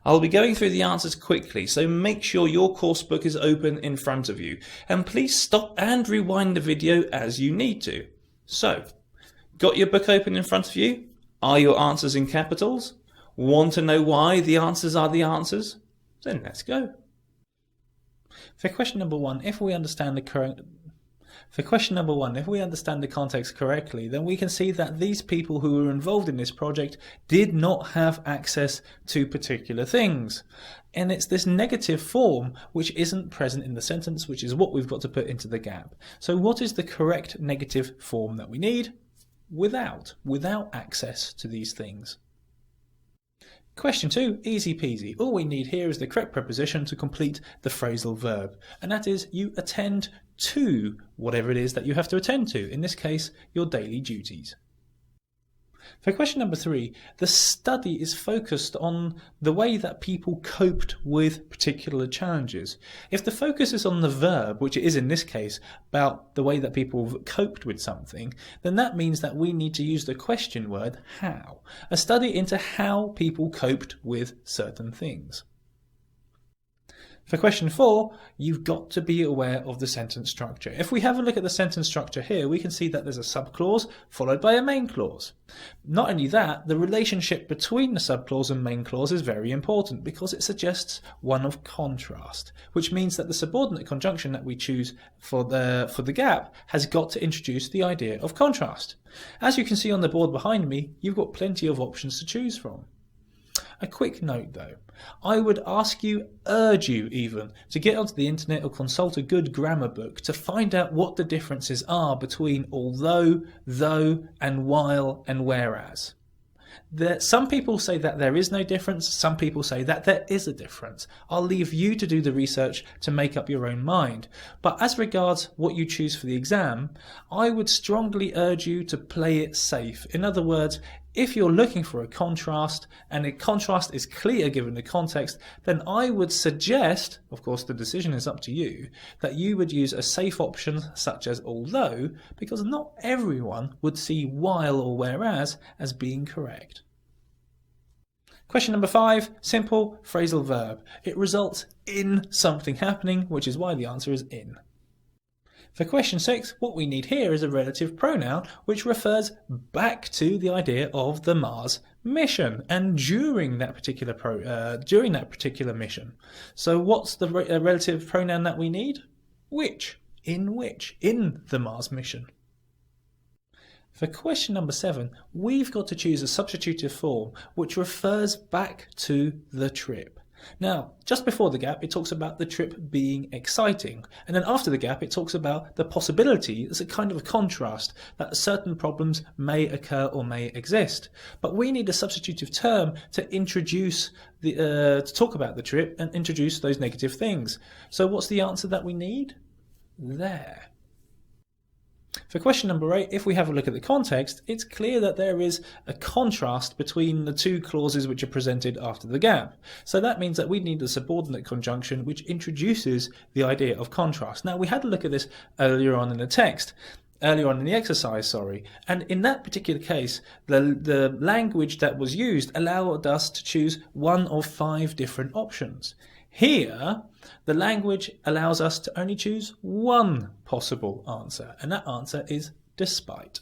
I'll be going through the answers quickly, so make sure your course book is open in front of you, and please stop and rewind the video as you need to. So, got your book open in front of you? Are your answers in capitals? Want to know why the answers are the answers? Then let's go. For question number one, if we understand the context correctly, then we can see that these people who were involved in this project did not have access to particular things. And it's this negative form which isn't present in the sentence, which is what we've got to put into the gap. So what is the correct negative form that we need? Without access to these things. Question 2, easy peasy. All we need here is the correct preposition to complete the phrasal verb, and that is you attend to whatever it is that you have to attend to, in this case your daily duties. For question number 3, the study is focused on the way that people coped with particular challenges. If the focus is on the verb, which it is in this case, about the way that people coped with something, then that means that we need to use the question word how. A study into how people coped with certain things. For question 4, you've got to be aware of the sentence structure. If we have a look at the sentence structure here, we can see that there's a subclause followed by a main clause. Not only that, the relationship between the subclause and main clause is very important because it suggests one of contrast, which means that the subordinate conjunction that we choose for the gap has got to introduce the idea of contrast. As you can see on the board behind me, you've got plenty of options to choose from. A quick note though, I would urge you even, to get onto the internet or consult a good grammar book to find out what the differences are between although, though, and while, and whereas. Some people say that there is no difference, some people say that there is a difference. I'll leave you to do the research to make up your own mind. But as regards what you choose for the exam, I would strongly urge you to play it safe. In other words, if you're looking for a contrast, and a contrast is clear given the context, then I would suggest, of course the decision is up to you, that you would use a safe option such as although, because not everyone would see while or whereas as being correct. Question number 5, simple phrasal verb. It results in something happening, which is why the answer is in. For question 6, what we need here is a relative pronoun which refers back to the idea of the Mars mission and during that particular mission. So what's the relative pronoun that we need? Which? In the Mars mission. For question number 7, we've got to choose a substitutive form which refers back to the trip. Now, just before the gap, it talks about the trip being exciting. And then after the gap, it talks about the possibility, as a kind of a contrast, that certain problems may occur or may exist. But we need a substitutive term to introduce to talk about the trip and introduce those negative things. So what's the answer that we need? There. For question number 8, if we have a look at the context, it's clear that there is a contrast between the two clauses which are presented after the gap. So that means that we need a subordinate conjunction which introduces the idea of contrast. Now, we had a look at this earlier on in the exercise, and in that particular case, the language that was used allowed us to choose one of 5 different options. Here, the language allows us to only choose one possible answer, and that answer is despite.